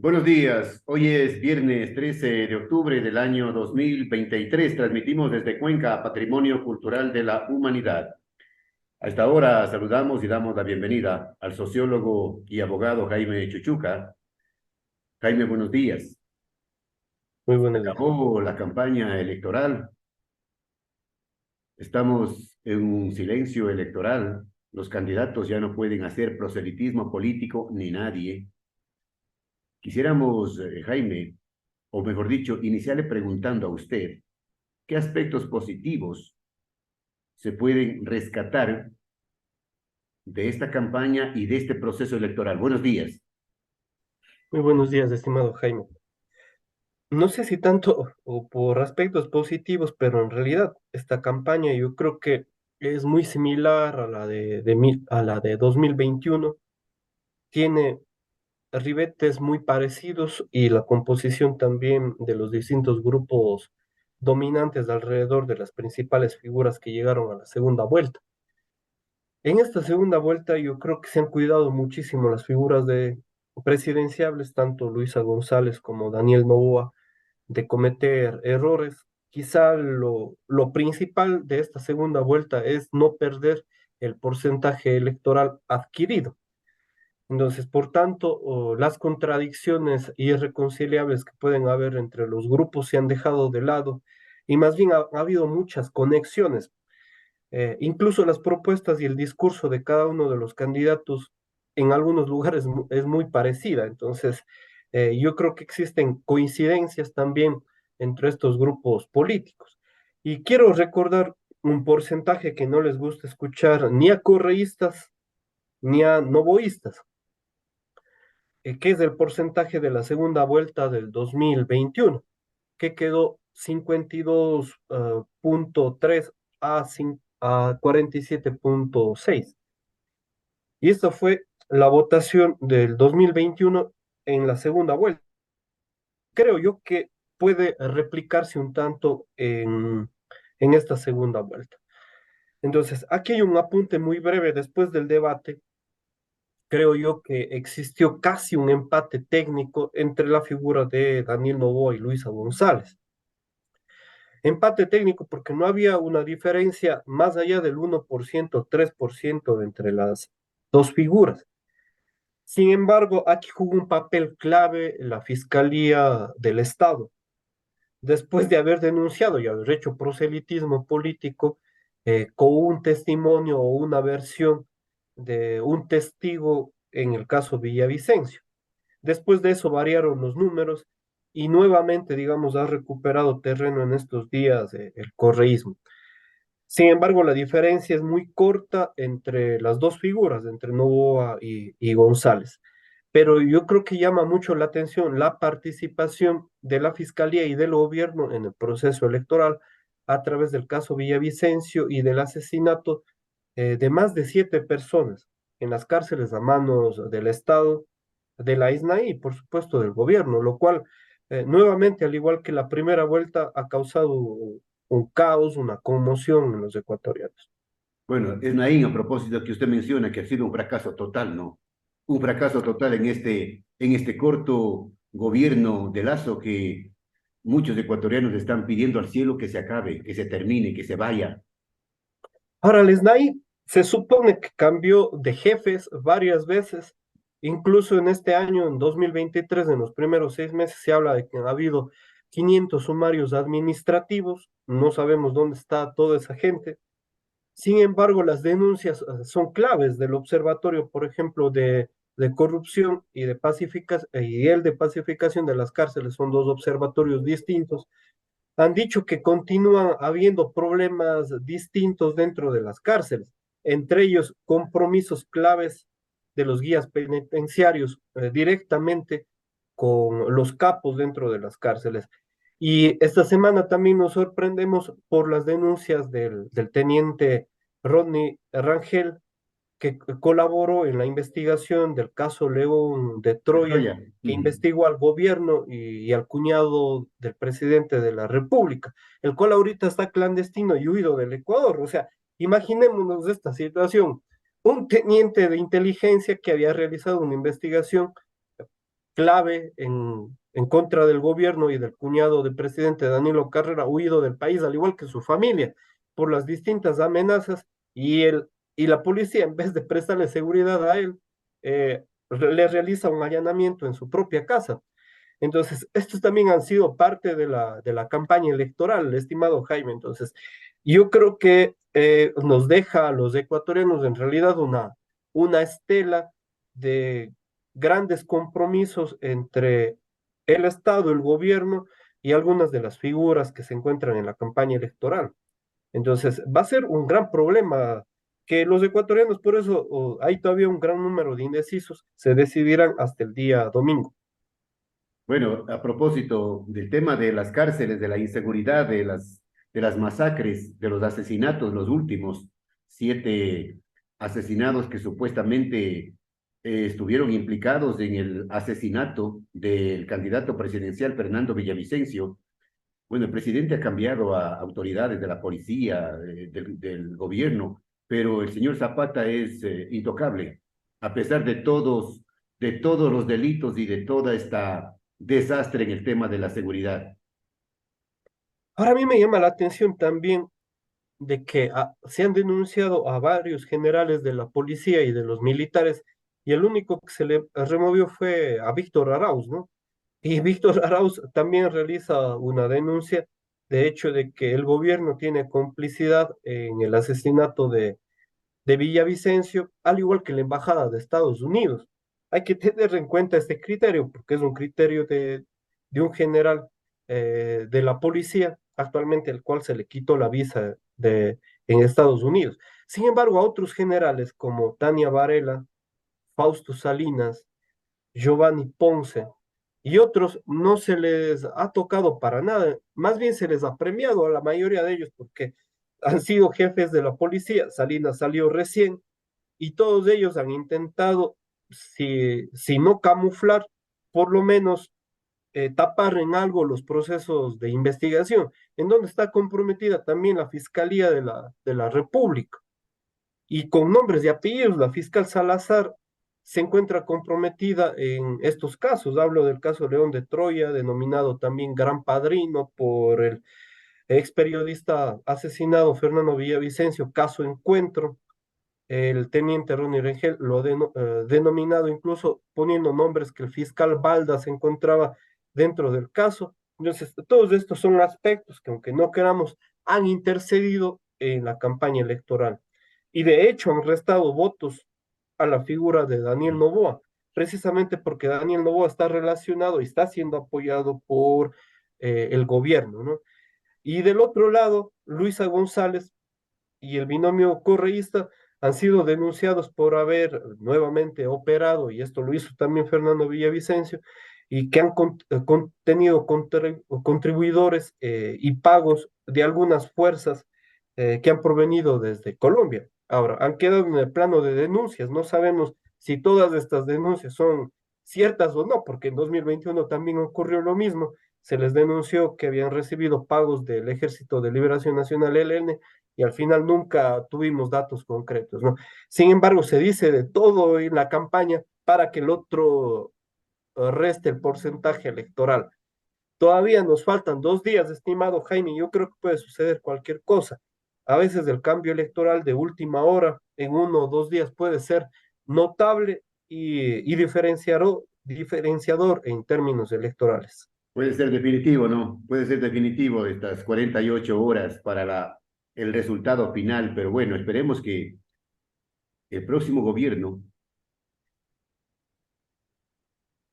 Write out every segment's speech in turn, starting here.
Buenos días, hoy es viernes 13 de octubre del año 2023. Transmitimos desde Cuenca, Patrimonio Cultural de la Humanidad. A esta hora saludamos y damos la bienvenida al sociólogo y abogado Jaime Chuchuca. Jaime, buenos días. Muy buenos días. Acabó la campaña electoral, estamos en un silencio electoral. Los candidatos ya no pueden hacer proselitismo político ni nadie. Quisiéramos, Jaime, o mejor dicho, iniciarle preguntando a usted, ¿qué aspectos positivos se pueden rescatar de esta campaña y de este proceso electoral? Buenos días. Muy buenos días, estimado Jaime. No sé si tanto o por aspectos positivos, pero en realidad esta campaña yo creo que es muy similar a a la de 2021. Tiene ribetes muy parecidos y la composición también de los distintos grupos dominantes alrededor de las principales figuras que llegaron a la segunda vuelta. En esta segunda vuelta yo creo que se han cuidado muchísimo las figuras de presidenciables, tanto Luisa González como Daniel Noboa, de cometer errores. Quizá lo principal de esta segunda vuelta es no perder el porcentaje electoral adquirido. Entonces, por tanto, las contradicciones irreconciliables que pueden haber entre los grupos se han dejado de lado y más bien ha habido muchas conexiones. Incluso las propuestas y el discurso de cada uno de los candidatos en algunos lugares es muy parecida. Entonces, yo creo que existen coincidencias también entre estos grupos políticos. Y quiero recordar un porcentaje que no les gusta escuchar ni a correístas ni a novoístas, que es el porcentaje de la segunda vuelta del 2021, que quedó 52,3 a 47,6. Y esta fue la votación del 2021 en la segunda vuelta. Creo yo que puede replicarse un tanto en esta segunda vuelta. Entonces, aquí hay un apunte muy breve después del debate. Creo yo que existió casi un empate técnico entre la figura de Daniel Noboa y Luisa González. Empate técnico porque no había una diferencia más allá del 1%, 3% entre las dos figuras. Sin embargo, aquí jugó un papel clave la Fiscalía del Estado. Después de haber denunciado y haber hecho proselitismo político, con un testimonio o una versión de un testigo en el caso Villavicencio. Después de eso variaron los números y nuevamente, digamos, ha recuperado terreno en estos días el correísmo. Sin embargo, la diferencia es muy corta entre las dos figuras, entre Novoa y González. Pero yo creo que llama mucho la atención la participación de la Fiscalía y del gobierno en el proceso electoral a través del caso Villavicencio y del asesinato de más de 7 personas en las cárceles a manos del Estado, de la ISNAI y por supuesto del gobierno, lo cual nuevamente, al igual que la primera vuelta, ha causado un caos, una conmoción en los ecuatorianos. Bueno, es Naín, a propósito que usted menciona que ha sido un fracaso total, ¿no? Un fracaso total en este corto gobierno de Lazo que muchos ecuatorianos están pidiendo al cielo que se acabe, que se termine, que se vaya. Ahora, el SNAI se supone que cambió de jefes varias veces, incluso en este año, en 2023, en los primeros 6 meses, se habla de que ha habido 500 sumarios administrativos, no sabemos dónde está toda esa gente. Sin embargo, las denuncias son claves del observatorio, por ejemplo, de corrupción y de pacificación, y el de pacificación de las cárceles, son dos observatorios distintos. Han dicho que continúan habiendo problemas distintos dentro de las cárceles, entre ellos compromisos claves de los guías penitenciarios directamente con los capos dentro de las cárceles. Y esta semana también nos sorprendemos por las denuncias del teniente Rodney Rangel, que colaboró en la investigación del caso León de Troya, Estoy que investigó al gobierno y al cuñado del presidente de la República, el cual ahorita está clandestino y huido del Ecuador. O sea, imaginémonos esta situación. Un teniente de inteligencia que había realizado una investigación clave en contra del gobierno y del cuñado del presidente Danilo Carrera, huido del país, al igual que su familia, por las distintas amenazas, y la policía, en vez de prestarle seguridad a él, le realiza un allanamiento en su propia casa. Entonces, estos también han sido parte de la campaña electoral, estimado Jaime. Entonces, yo creo que nos deja a los ecuatorianos en realidad una estela de grandes compromisos entre el Estado, el gobierno y algunas de las figuras que se encuentran en la campaña electoral. Entonces, va a ser un gran problema que los ecuatorianos, por eso hay todavía un gran número de indecisos, se decidirán hasta el día domingo. Bueno, a propósito del tema de las cárceles, de la inseguridad, de las masacres, de los asesinatos, los últimos 7 asesinados que supuestamente estuvieron implicados en el asesinato del candidato presidencial Fernando Villavicencio. Bueno, el presidente ha cambiado a autoridades de la policía, del gobierno, pero el señor Zapata es intocable, a pesar de todos los delitos y de toda esta desastre en el tema de la seguridad. Ahora a mí me llama la atención también de que se han denunciado a varios generales de la policía y de los militares, y el único que se le removió fue a Víctor Arauz, ¿no? Y Víctor Arauz también realiza una denuncia de hecho de que el gobierno tiene complicidad en el asesinato de Villavicencio, al igual que la Embajada de Estados Unidos. Hay que tener en cuenta este criterio, porque es un criterio de un general de la policía, actualmente el cual se le quitó la visa en Estados Unidos. Sin embargo, a otros generales como Tania Varela, Fausto Salinas, Giovanni Ponce y otros no se les ha tocado para nada, más bien se les ha premiado a la mayoría de ellos porque han sido jefes de la policía. Salinas salió recién y todos ellos han intentado, si no camuflar, por lo menos tapar en algo los procesos de investigación, en donde está comprometida también la Fiscalía de la República. Y con nombres y apellidos, la fiscal Salazar se encuentra comprometida en estos casos. Hablo del caso León de Troya, denominado también Gran Padrino por el ex periodista asesinado Fernando Villavicencio, caso Encuentro. El teniente Ronnie Rengel lo ha denominado incluso poniendo nombres que el fiscal Balda se encontraba dentro del caso. Entonces, todos estos son aspectos que, aunque no queramos, han intercedido en la campaña electoral. Y de hecho han restado votos a la figura de Daniel Noboa, precisamente porque Daniel Noboa está relacionado y está siendo apoyado por el gobierno, ¿no? Y del otro lado, Luisa González y el binomio correísta han sido denunciados por haber nuevamente operado, y esto lo hizo también Fernando Villavicencio, y que han tenido contribuidores y pagos de algunas fuerzas que han provenido desde Colombia. Ahora, han quedado en el plano de denuncias, no sabemos si todas estas denuncias son ciertas o no, porque en 2021 también ocurrió lo mismo, se les denunció que habían recibido pagos del Ejército de Liberación Nacional, ELN, y al final nunca tuvimos datos concretos, ¿no? Sin embargo, se dice de todo en la campaña para que el otro reste el porcentaje electoral. Todavía nos faltan 2 días, estimado Jaime, y yo creo que puede suceder cualquier cosa. A veces el cambio electoral de última hora, en 1 o 2 días, puede ser notable y diferenciador en términos electorales. Puede ser definitivo, ¿no? Puede ser definitivo estas 48 horas para el resultado final, pero bueno, esperemos que el próximo gobierno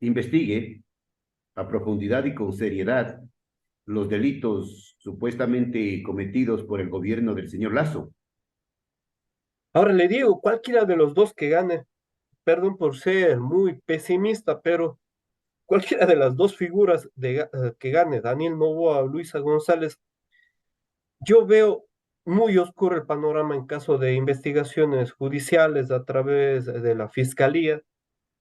investigue a profundidad y con seriedad los delitos supuestamente cometidos por el gobierno del señor Lazo. Ahora le digo, cualquiera de los dos que gane, perdón por ser muy pesimista, pero cualquiera de las dos figuras que gane, Daniel Noboa o Luisa González, yo veo muy oscuro el panorama en caso de investigaciones judiciales a través de la fiscalía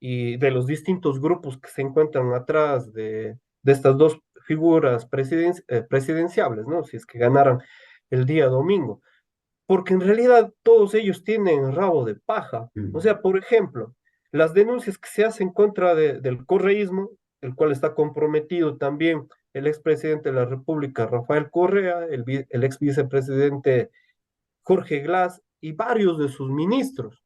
y de los distintos grupos que se encuentran atrás de estas dos figuras presidenciables, ¿no? Si es que ganaran el día domingo, porque en realidad todos ellos tienen rabo de paja. O Mm. sea, por ejemplo, las denuncias que se hacen contra del correísmo, el cual está comprometido también el expresidente de la República, Rafael Correa, el ex vicepresidente Jorge Glass y varios de sus ministros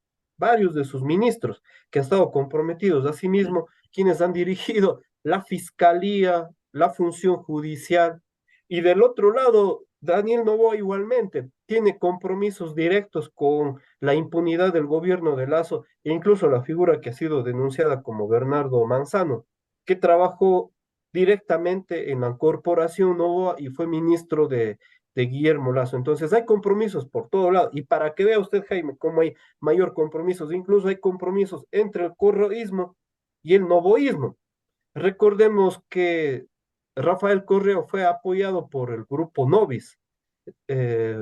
que han estado comprometidos. Asimismo, quienes han dirigido la fiscalía, la función judicial. Y del otro lado, Daniel Noboa igualmente tiene compromisos directos con la impunidad del gobierno de Lazo e incluso la figura que ha sido denunciada como Bernardo Manzano, que trabajó directamente en la corporación Novoa y fue ministro de Guillermo Lazo. Entonces hay compromisos por todo lado. Y para que vea usted, Jaime, cómo hay mayor compromisos, incluso hay compromisos entre el correísmo y el novoísmo. Recordemos que Rafael Correa fue apoyado por el grupo Novis, eh,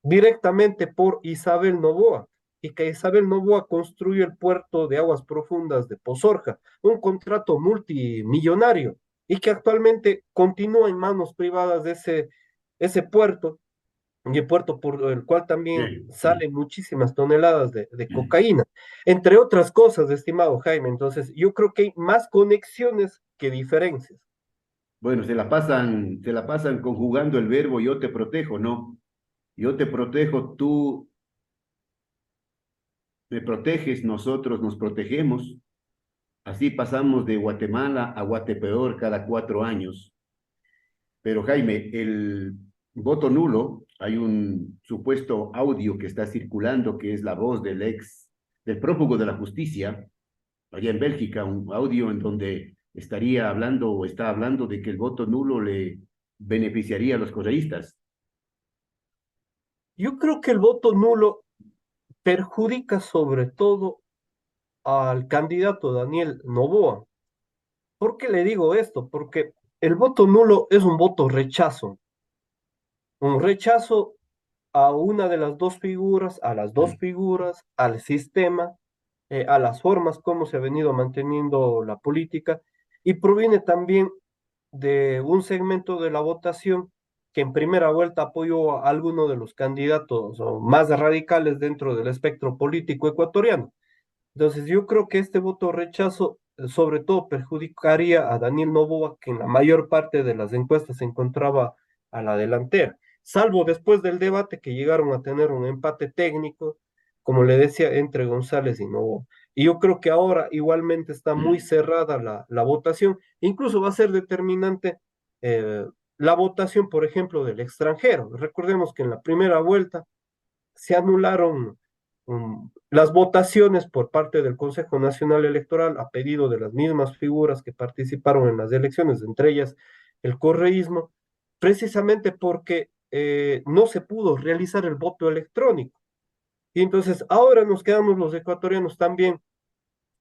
directamente por Isabel Noboa, y que Isabel Noboa construyó el puerto de aguas profundas de Pozorja, un contrato multimillonario, y que actualmente continúa en manos privadas de ese puerto, y el puerto por el cual también Sí. salen muchísimas toneladas de cocaína, entre otras cosas, estimado Jaime. Entonces, yo creo que hay más conexiones que diferencias. Bueno, se la pasan conjugando el verbo yo te protejo, ¿no? Yo te protejo, tú me proteges, nosotros nos protegemos. Así pasamos de Guatemala a Guatepeor cada 4 años. Pero Jaime, el voto nulo, hay un supuesto audio que está circulando que es la voz del prófugo de la justicia, allá en Bélgica, un audio en donde estaría hablando o está hablando de que el voto nulo le beneficiaría a los correístas. Yo creo que el voto nulo perjudica sobre todo al candidato Daniel Noboa. ¿Por qué le digo esto? Porque el voto nulo es un rechazo a una de las dos figuras, a las dos figuras, al sistema, a las formas como se ha venido manteniendo la política, y proviene también de un segmento de la votación que en primera vuelta apoyó a alguno de los candidatos o más radicales dentro del espectro político ecuatoriano. Entonces, yo creo que este voto rechazo, sobre todo, perjudicaría a Daniel Noboa, que en la mayor parte de las encuestas se encontraba a la delantera, salvo después del debate que llegaron a tener un empate técnico, como le decía, entre González y Noboa. Y yo creo que ahora igualmente está muy cerrada la votación, incluso va a ser determinante eh, la votación, por ejemplo, del extranjero. Recordemos que en la primera vuelta se anularon las votaciones por parte del Consejo Nacional Electoral a pedido de las mismas figuras que participaron en las elecciones, entre ellas el correísmo, precisamente porque no se pudo realizar el voto electrónico. Y entonces ahora nos quedamos los ecuatorianos también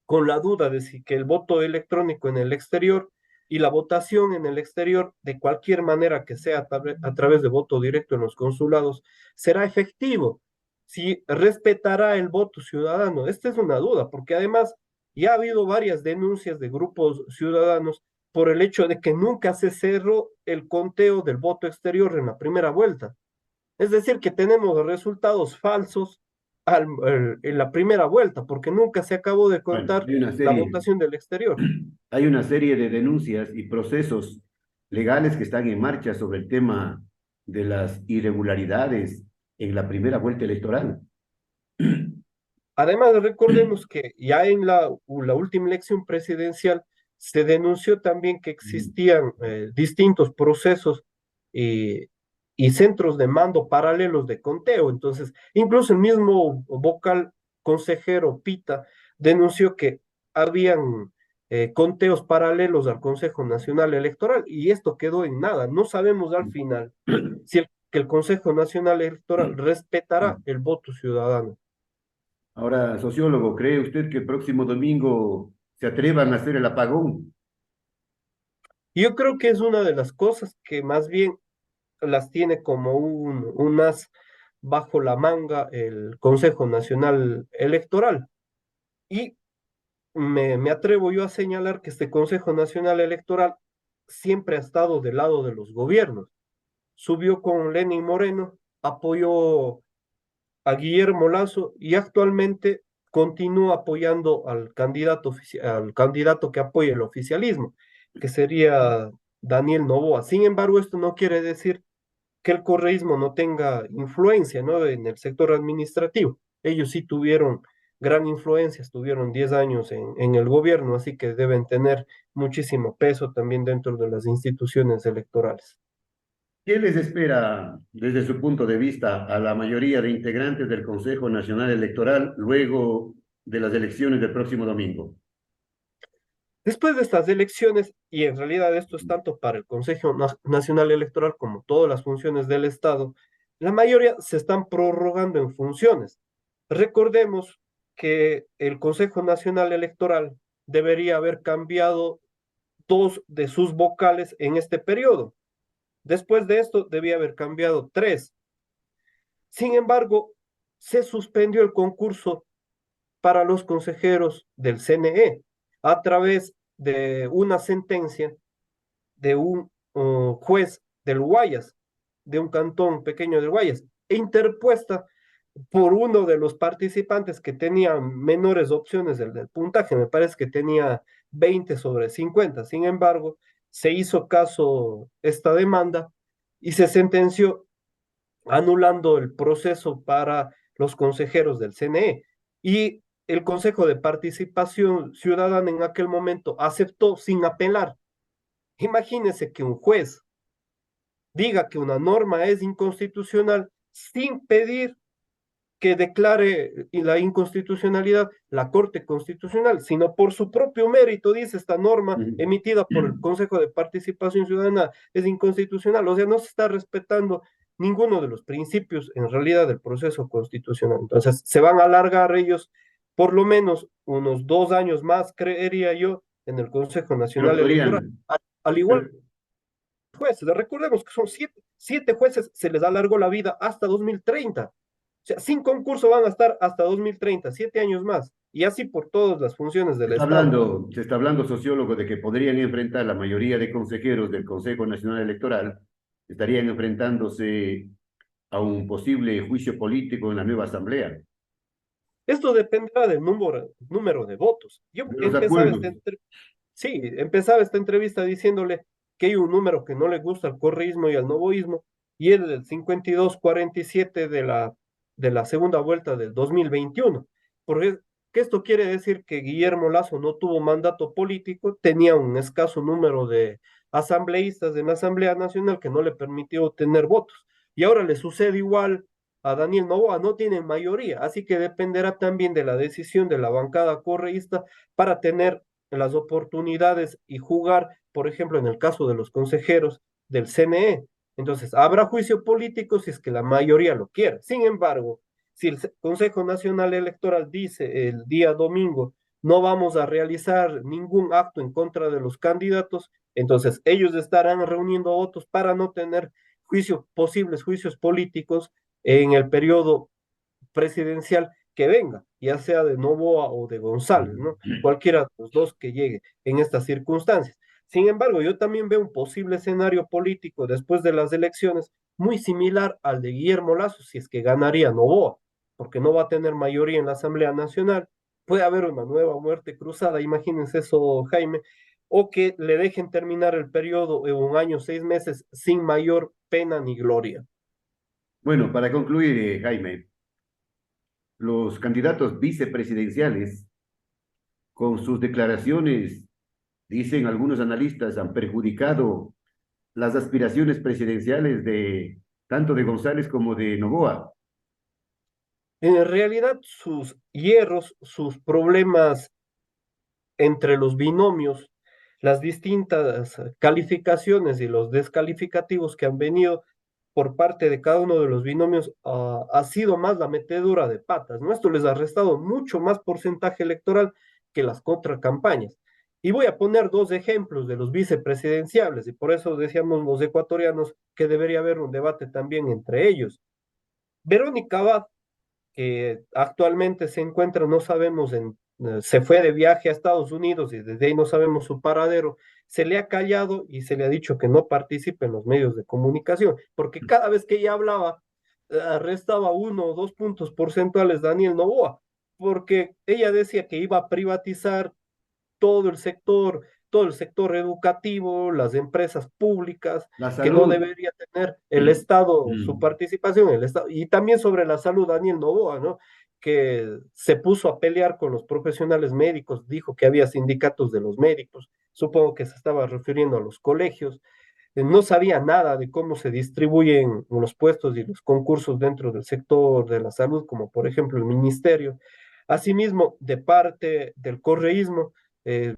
con la duda de si que el voto electrónico en el exterior y la votación en el exterior, de cualquier manera que sea a través de voto directo en los consulados, será efectivo, si respetará el voto ciudadano. Esta es una duda, porque además ya ha habido varias denuncias de grupos ciudadanos por el hecho de que nunca se cerró el conteo del voto exterior en la primera vuelta. Es decir, que tenemos resultados falsos en la primera vuelta, porque nunca se acabó de Bueno, contar la votación del exterior. hay una serie de denuncias y procesos legales que están en marcha sobre el tema de las irregularidades en la primera vuelta electoral. Además, recordemos que ya en la última elección presidencial se denunció también que existían distintos procesos eh, y centros de mando paralelos de conteo. Entonces, incluso el mismo vocal consejero Pita denunció que habían conteos paralelos al Consejo Nacional Electoral y esto quedó en nada. No sabemos al final si que el Consejo Nacional Electoral respetará el voto ciudadano. Ahora, sociólogo, ¿cree usted que el próximo domingo se atrevan a hacer el apagón? Yo creo que es una de las cosas que más bien las tiene como un as bajo la manga el Consejo Nacional Electoral. Y me atrevo yo a señalar que este Consejo Nacional Electoral siempre ha estado del lado de los gobiernos. Subió con Lenin Moreno, apoyó a Guillermo Lazo y actualmente continúa apoyando al candidato que apoya el oficialismo, que sería Daniel Noboa. Sin embargo, esto no quiere decir que el correísmo no tenga influencia, ¿no? En el sector administrativo. Ellos sí tuvieron gran influencia, estuvieron 10 años en el gobierno, así que deben tener muchísimo peso también dentro de las instituciones electorales. ¿Qué les espera desde su punto de vista a la mayoría de integrantes del Consejo Nacional Electoral luego de las elecciones del próximo domingo? Después de estas elecciones, y en realidad esto es tanto para el Consejo Nacional Electoral como todas las funciones del Estado, la mayoría se están prorrogando en funciones. Recordemos que el Consejo Nacional Electoral debería haber cambiado dos de sus vocales en este periodo. Después de esto, debía haber cambiado tres. Sin embargo, se suspendió el concurso para los consejeros del CNE a través de una sentencia de un juez del Guayas, de un cantón pequeño del Guayas, interpuesta por uno de los participantes que tenía menores opciones del puntaje, me parece que tenía 20 sobre 50. Sin embargo, se hizo caso esta demanda y se sentenció anulando el proceso para los consejeros del CNE. Y el Consejo de Participación Ciudadana en aquel momento aceptó sin apelar. Imagínese que un juez diga que una norma es inconstitucional sin pedir que declare la inconstitucionalidad la Corte Constitucional, sino por su propio mérito dice esta norma emitida por el Consejo de Participación Ciudadana es inconstitucional. O sea, no se está respetando ninguno de los principios en realidad del proceso constitucional. Entonces, se van a alargar ellos por lo menos unos 2 años más, creería yo, en el Consejo Pero Nacional Electoral. podrían, Al igual pero, que jueces, recordemos que son siete jueces, se les alargó la vida hasta 2030. O sea, sin concurso van a estar hasta 2030, 7 años más, y así por todas las funciones del Estado. se está hablando, sociólogo, de que podrían enfrentar la mayoría de consejeros del Consejo Nacional Electoral, estarían enfrentándose a un posible juicio político en la nueva asamblea, Esto dependerá del número de votos. Yo de los empezaba acuerdos. sí, empezaba esta entrevista diciéndole que hay un número que no le gusta al correísmo y al novoísmo, y es el 52-47 de la segunda vuelta del 2021. Porque que esto quiere decir que Guillermo Lazo no tuvo mandato político, tenía un escaso número de asambleístas en la Asamblea Nacional que no le permitió tener votos. Y ahora le sucede igual a Daniel Noboa, no tiene mayoría, así que dependerá también de la decisión de la bancada correísta para tener las oportunidades y jugar, por ejemplo, en el caso de los consejeros del CNE. Entonces, habrá juicio político si es que la mayoría lo quiere. Sin embargo, si el Consejo Nacional Electoral dice el día domingo no vamos a realizar ningún acto en contra de los candidatos, entonces ellos estarán reuniendo votos para no tener posibles juicios políticos en el periodo presidencial que venga, ya sea de Novoa o de González, ¿no? Cualquiera de los dos que llegue en estas circunstancias. Sin embargo, yo también veo un posible escenario político después de las elecciones muy similar al de Guillermo Lazo, si es que ganaría Novoa, porque no va a tener mayoría en la Asamblea Nacional. Puede haber una nueva muerte cruzada, imagínense eso, Jaime, o que le dejen terminar el periodo en 1 año, 6 meses, sin mayor pena ni gloria. Bueno, para concluir, Jaime, los candidatos vicepresidenciales, con sus declaraciones, dicen algunos analistas, han perjudicado las aspiraciones presidenciales de tanto de González como de Novoa. En realidad, sus hierros, sus problemas entre los binomios, las distintas calificaciones y los descalificativos que han venido por parte de cada uno de los binomios, ha sido más la metedura de patas, ¿no? Esto les ha restado mucho más porcentaje electoral que las contracampañas. Y voy a poner dos ejemplos de los vicepresidenciables, y por eso decíamos los ecuatorianos que debería haber un debate también entre ellos. Verónica Abad, que actualmente se encuentra, no sabemos, se fue de viaje a Estados Unidos y desde ahí no sabemos su paradero, se le ha callado y se le ha dicho que no participe en los medios de comunicación, porque cada vez que ella hablaba, restaba 1 o 2 puntos porcentuales Daniel Noboa. porque ella decía que iba a privatizar todo todo el sector educativo, las empresas públicas, La que no salud. debería tener el Estado su Mm. participación, el Estado. Y también sobre la salud, Daniel Noboa, ¿no? Que se puso a pelear con los profesionales médicos, dijo que había sindicatos de los médicos, supongo que se estaba refiriendo a los colegios, no sabía nada de cómo se distribuyen los puestos y los concursos dentro del sector de la salud, como por ejemplo el ministerio. Asimismo, de parte del correísmo, eh,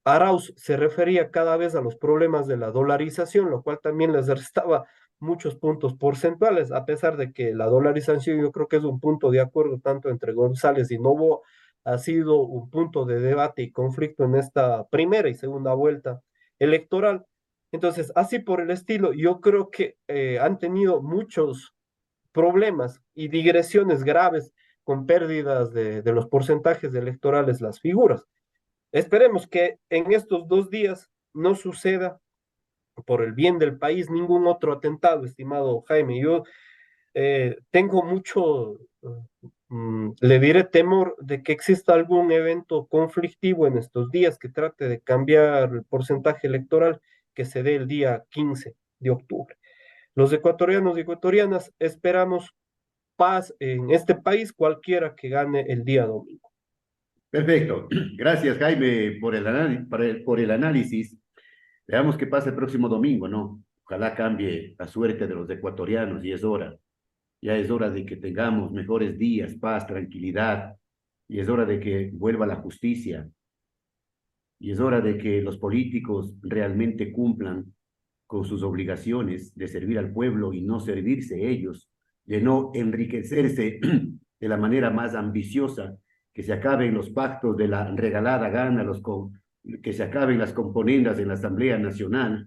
Arauz se refería cada vez a los problemas de la dolarización, lo cual también les restaba muchos puntos porcentuales, a pesar de que la dolarización yo creo que es un punto de acuerdo tanto entre González y Novo, ha sido un punto de debate y conflicto en esta primera y segunda vuelta electoral. Entonces, así por el estilo, yo creo que han tenido muchos problemas y digresiones graves con pérdidas de los porcentajes electorales las figuras. Esperemos que en estos 2 días no suceda por el bien del país ningún otro atentado, estimado Jaime. Yo tengo mucho, le diré temor de que exista algún evento conflictivo en estos días que trate de cambiar el porcentaje electoral que se dé el día 15 de octubre. Los ecuatorianos y ecuatorianas esperamos paz en este país, cualquiera que gane el día domingo. Perfecto. Gracias, Jaime, por por el análisis. Veamos qué pasa el próximo domingo, ¿no? Ojalá cambie la suerte de los ecuatorianos y es hora. Ya es hora de que tengamos mejores días, paz, tranquilidad. Y es hora de que vuelva la justicia. Y es hora de que los políticos realmente cumplan con sus obligaciones de servir al pueblo y no servirse ellos, de no enriquecerse de la manera más ambiciosa, que se acaben los pactos de la regalada gana, que se acaben las componendas en la Asamblea Nacional,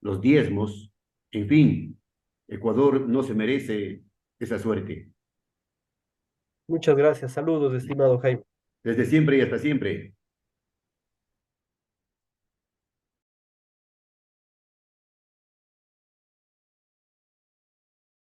los diezmos, en fin, Ecuador no se merece esa suerte. Muchas gracias. Saludos, estimado Jaime. Desde siempre y hasta siempre.